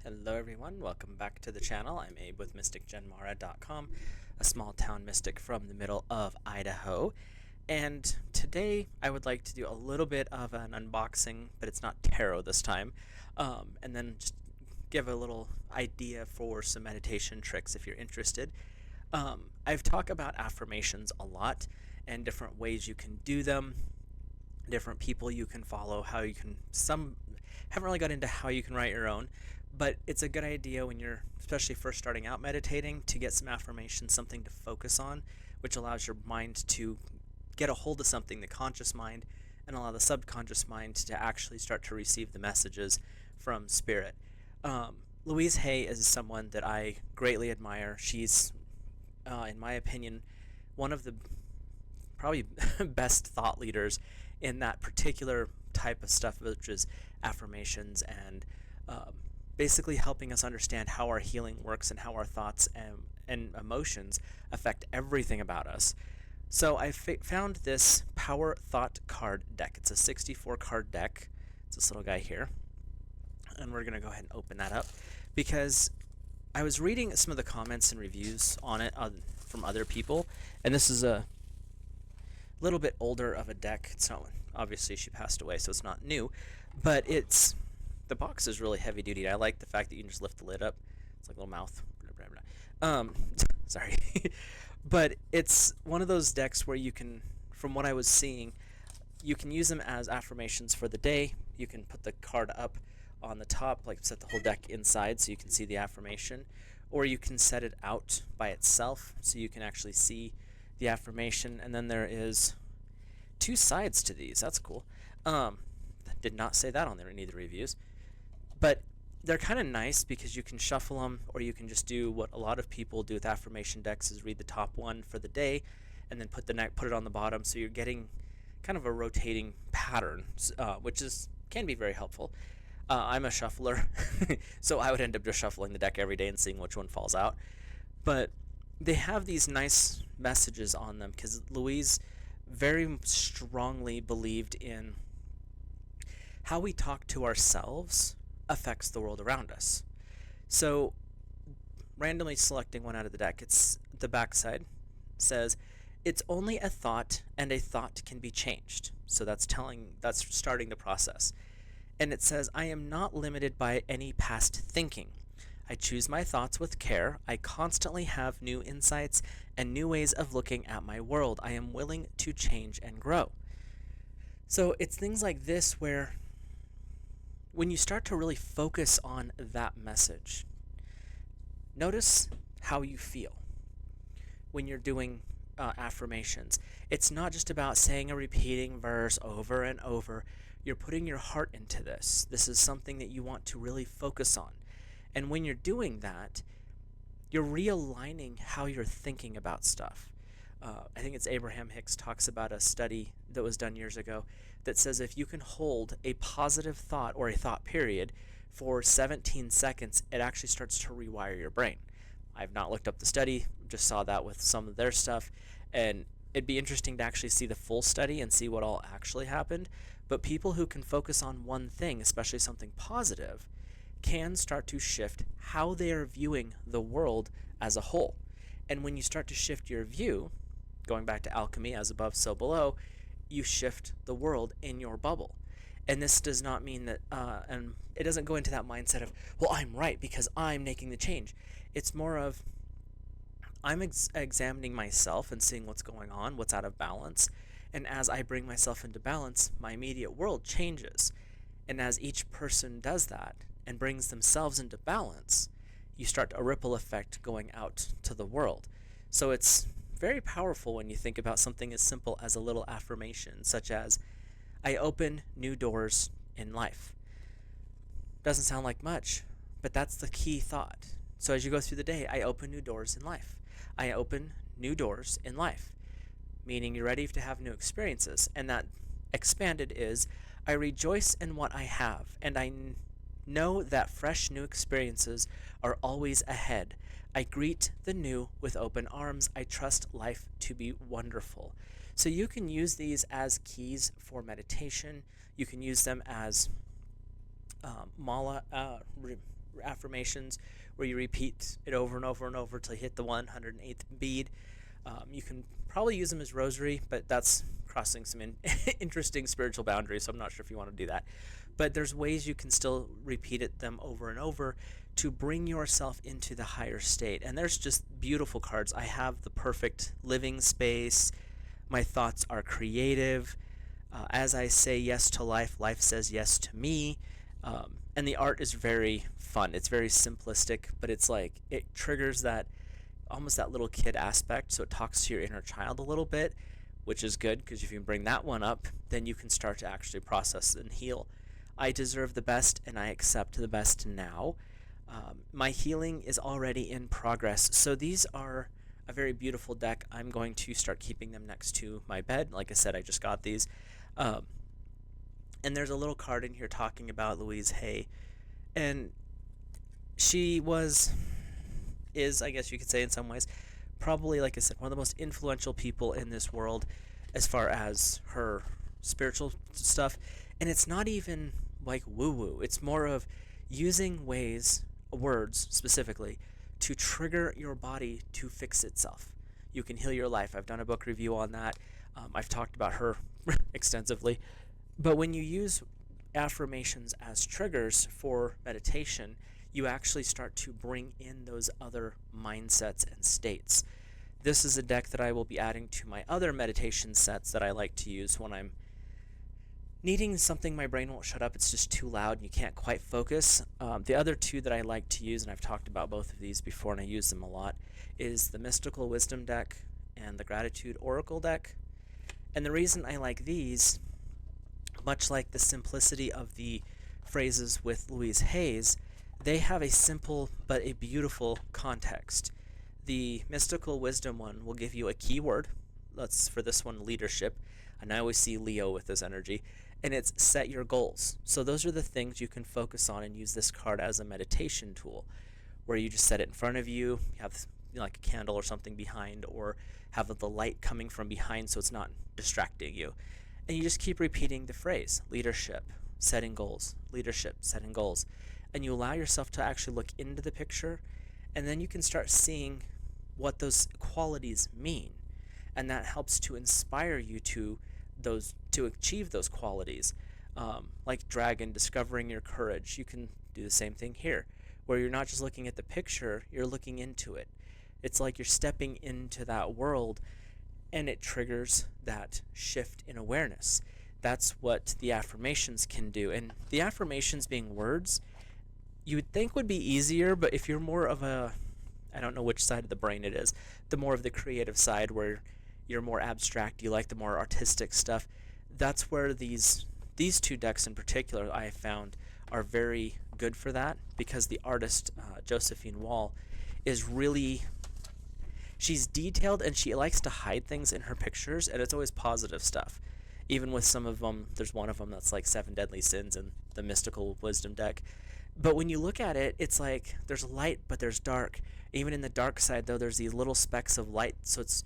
Hello everyone, welcome back to the channel. I'm Abe with MysticGenMara.com, a small town mystic from the middle of Idaho. And today I would like to do a little bit of an unboxing, but it's not tarot this time, and then just give a little idea for some meditation tricks if you're interested. I've talked about affirmations a lot and different ways you can do them, different people you can follow, how you can, some haven't really got into how you can write your own, but it's a good idea when you're especially first starting out meditating to get some affirmations, something to focus on, which allows your mind to get a hold of something, the conscious mind, and allow the subconscious mind to actually start to receive the messages from spirit. Louise Hay is someone that I greatly admire. She's, in my opinion, one of the probably best thought leaders in that particular type of stuff, which is affirmations and basically helping us understand how our healing works and how our thoughts and emotions affect everything about us. So I found this Power Thought card deck. It's a 64 card deck. It's this little guy here. And we're going to go ahead and open that up because I was reading some of the comments and reviews on it from other people, and this is a little bit older of a deck. It's not, obviously she passed away, so it's not new, but the box is really heavy duty. I like the fact that you can just lift the lid up. It's like a little mouth. Sorry. But it's one of those decks where you can, from what I was seeing, you can use them as affirmations for the day. You can put the card up on the top, like set the whole deck inside so you can see the affirmation, or you can set it out by itself so you can actually see the affirmation. And then there is two sides to these. That's cool. Did not say that on there in either reviews, but they're kind of nice because you can shuffle them, or you can just do what a lot of people do with affirmation decks, is read the top one for the day and then put it on the bottom, so you're getting kind of a rotating pattern, which can be very helpful. I'm a shuffler, so I would end up just shuffling the deck every day and seeing which one falls out. But they have these nice messages on them because Louise very strongly believed in how we talk to ourselves affects the world around us. So randomly selecting one out of the deck, it's the backside says, it's only a thought and a thought can be changed. So that's starting the process. And it says, I am not limited by any past thinking. I choose my thoughts with care. I constantly have new insights and new ways of looking at my world. I am willing to change and grow. So it's things like this where when you start to really focus on that message, notice how you feel when you're doing affirmations. It's not just about saying a repeating verse over and over. You're putting your heart into this. This is something that you want to really focus on. And when you're doing that, you're realigning how you're thinking about stuff. I think it's Abraham Hicks talks about a study that was done years ago that says if you can hold a positive thought or a thought period for 17 seconds, it actually starts to rewire your brain. I've not looked up the study, just saw that with some of their stuff, and it'd be interesting to actually see the full study and see what all actually happened. But people who can focus on one thing, especially something positive, can start to shift how they are viewing the world as a whole. And when you start to shift your view, going back to alchemy, as above, so below, you shift the world in your bubble. And this does not mean that, and it doesn't go into that mindset of, well, I'm right because I'm making the change. It's more of, I'm examining myself and seeing what's going on, what's out of balance. And as I bring myself into balance, my immediate world changes. And as each person does that and brings themselves into balance, you start a ripple effect going out to the world. So it's very powerful when you think about something as simple as a little affirmation, such as, I open new doors in life. Doesn't sound like much, but that's the key thought. So as you go through the day, I open new doors in life. I open new doors in life, meaning you're ready to have new experiences. And that expanded is, I rejoice in what I have, and I know that fresh new experiences are always ahead. I greet the new with open arms. I trust life to be wonderful. So you can use these as keys for meditation. You can use them as affirmations where you repeat it over and over and over till you hit the 108th bead. You can probably use them as rosary, but that's crossing some interesting spiritual boundaries, so I'm not sure if you want to do that. But there's ways you can still repeat them over and over to bring yourself into the higher state. And there's just beautiful cards. I have the perfect living space. My thoughts are creative. As I say yes to life, life says yes to me. And the art is very fun. It's very simplistic, but it's like it triggers that almost that little kid aspect. So it talks to your inner child a little bit, which is good because if you can bring that one up, then you can start to actually process and heal. I deserve the best and I accept the best now. My healing is already in progress. So these are a very beautiful deck. I'm going to start keeping them next to my bed. Like I said, I just got these. And there's a little card in here talking about Louise Hay. And she is, I guess you could say in some ways, probably, like I said, one of the most influential people in this world as far as her spiritual stuff. And it's not even like woo-woo. It's more of using words specifically, to trigger your body to fix itself. You can heal your life. I've done a book review on that. I've talked about her extensively. But when you use affirmations as triggers for meditation, you actually start to bring in those other mindsets and states. This is a deck that I will be adding to my other meditation sets that I like to use when I'm needing something my brain won't shut up. It's just too loud and you can't quite focus. The other two that I like to use, and I've talked about both of these before and I use them a lot, is the Mystical Wisdom deck and the Gratitude Oracle deck. And the reason I like these, much like the simplicity of the phrases with Louise Hay's, they have a simple but a beautiful context. The Mystical Wisdom one will give you a keyword. That's for this one, leadership. And I always see Leo with this energy. And it's set your goals. So those are the things you can focus on and use this card as a meditation tool, where you just set it in front of you, you have like a candle or something behind, or have the light coming from behind so it's not distracting you. And you just keep repeating the phrase, leadership, setting goals, leadership, setting goals. And you allow yourself to actually look into the picture, and then you can start seeing what those qualities mean. And that helps to inspire you to achieve those qualities. Like dragon, discovering your courage. You can do the same thing here, where you're not just looking at the picture, you're looking into it. It's like you're stepping into that world, and it triggers that shift in awareness. That's what the affirmations can do. And the affirmations being words, you would think would be easier, but if you're more of I don't know which side of the brain it is, the more of the creative side where you're more abstract, you like the more artistic stuff, that's where these two decks in particular I have found are very good for that, because the artist, Josephine Wall, is really, she's detailed and she likes to hide things in her pictures, and it's always positive stuff. Even with some of them, there's one of them that's like 7 Deadly Sins in the Mystical Wisdom deck. But when you look at it, it's like there's light, but there's dark. Even in the dark side, though, there's these little specks of light. So it's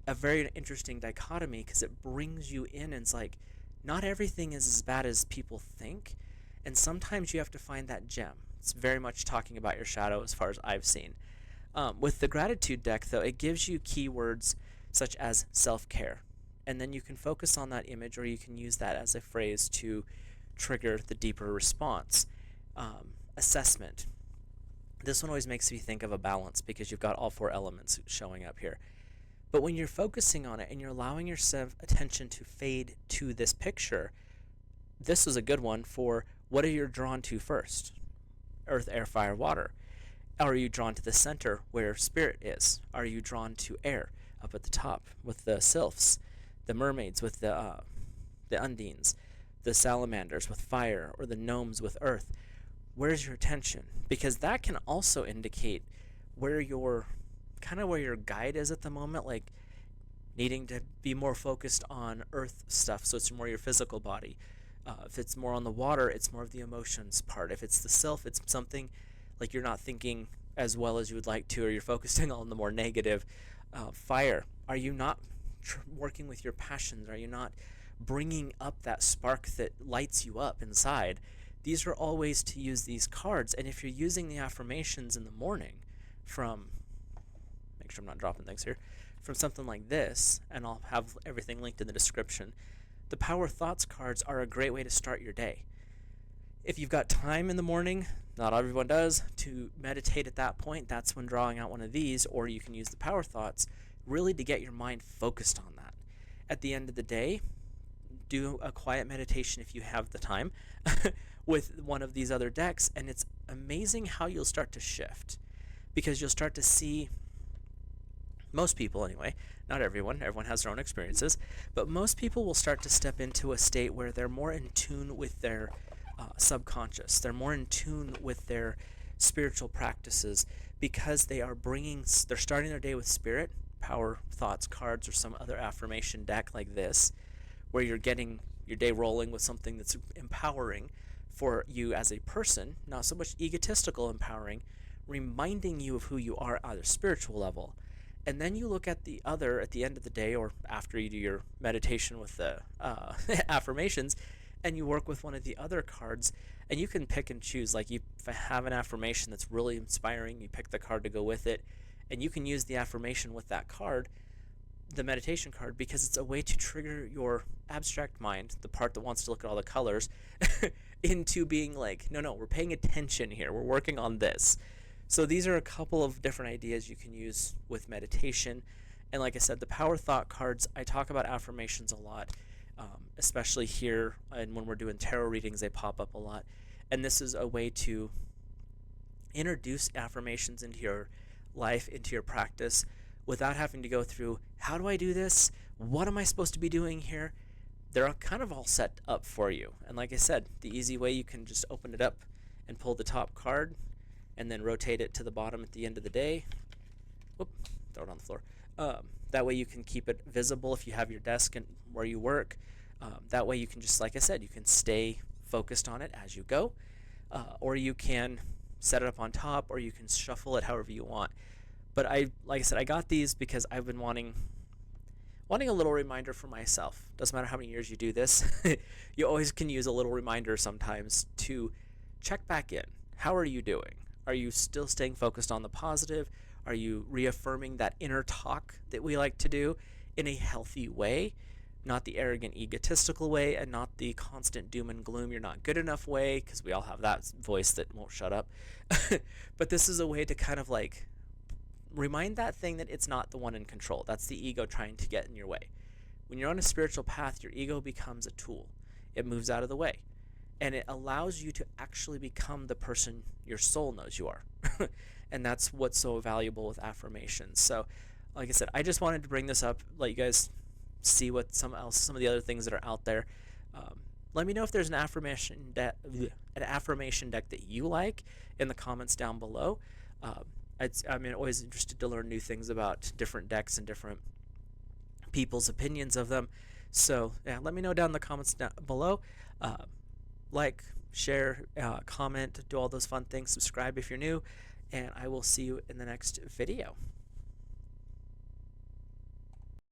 a very interesting dichotomy, because it brings you in, and it's like not everything is as bad as people think. And sometimes you have to find that gem. It's very much talking about your shadow as far as I've seen. With the Gratitude deck, though, it gives you keywords such as self-care. And then you can focus on that image, or you can use that as a phrase to trigger the deeper response. Assessment. This one always makes me think of a balance, because you've got all 4 elements showing up here. But when you're focusing on it and you're allowing your attention to fade to this picture, this is a good one for what are you drawn to first? Earth, air, fire, water. Are you drawn to the center where spirit is? Are you drawn to air up at the top with the sylphs, the mermaids with the undines, the salamanders with fire, or the gnomes with earth? Where's your attention? Because that can also indicate where your guide is at the moment, like needing to be more focused on earth stuff, so it's more your physical body. If it's more on the water, it's more of the emotions part. If it's the self, it's something like you're not thinking as well as you would like to, or you're focusing on the more negative. Fire, are you not working with your passions? Are you not bringing up that spark that lights you up inside? These are all ways to use these cards. And if you're using the affirmations in the morning from, make sure I'm not dropping things here, from something like this, and I'll have everything linked in the description, the Power Thoughts cards are a great way to start your day. If you've got time in the morning, not everyone does, to meditate at that point, that's when drawing out one of these, or you can use the Power Thoughts, really to get your mind focused on that. At the end of the day, do a quiet meditation if you have the time with one of these other decks, and it's amazing how you'll start to shift, because you'll start to see, most people anyway, not everyone has their own experiences, but most people will start to step into a state where they're more in tune with their subconscious. They're more in tune with their spiritual practices, because they're starting their day with spirit, Power Thoughts cards, or some other affirmation deck like this, where you're getting your day rolling with something that's empowering for you as a person, not so much egotistical empowering, reminding you of who you are at a spiritual level. And then you look at the other at the end of the day, or after you do your meditation with the affirmations, and you work with one of the other cards, and you can pick and choose. Like, you have an affirmation that's really inspiring, you pick the card to go with it, and you can use the affirmation with that card, the meditation card, because it's a way to trigger your abstract mind, the part that wants to look at all the colors, into being like, no, we're paying attention here, we're working on this. So these are a couple of different ideas you can use with meditation. And like I said, the Power Thought cards, I talk about affirmations a lot, especially here, and when we're doing tarot readings, they pop up a lot. And this is a way to introduce affirmations into your life, into your practice, without having to go through, how do I do this? What am I supposed to be doing here? They're kind of all set up for you. And like I said, the easy way, you can just open it up and pull the top card, and then rotate it to the bottom at the end of the day. Whoop, throw it on the floor. That way you can keep it visible if you have your desk and where you work. That way you can just, like I said, you can stay focused on it as you go. Or you can set it up on top, or you can shuffle it however you want. But like I said, I got these because I've been wanting a little reminder for myself. Doesn't matter how many years you do this, you always can use a little reminder sometimes to check back in. How are you doing? Are you still staying focused on the positive? Are you reaffirming that inner talk that we like to do in a healthy way? Not the arrogant, egotistical way, and not the constant doom and gloom, you're not good enough way, because we all have that voice that won't shut up. But this is a way to kind of like remind that thing that it's not the one in control. That's the ego trying to get in your way. When you're on a spiritual path, your ego becomes a tool. It moves out of the way. And it allows you to actually become the person your soul knows you are. And that's what's so valuable with affirmations. So, like I said, I just wanted to bring this up, let you guys see what some of the other things that are out there. Let me know if there's an affirmation deck that you like in the comments down below. I'm always interested to learn new things about different decks and different people's opinions of them. So yeah, let me know down in the comments down below. Like, share, comment, do all those fun things. Subscribe if you're new, and I will see you in the next video.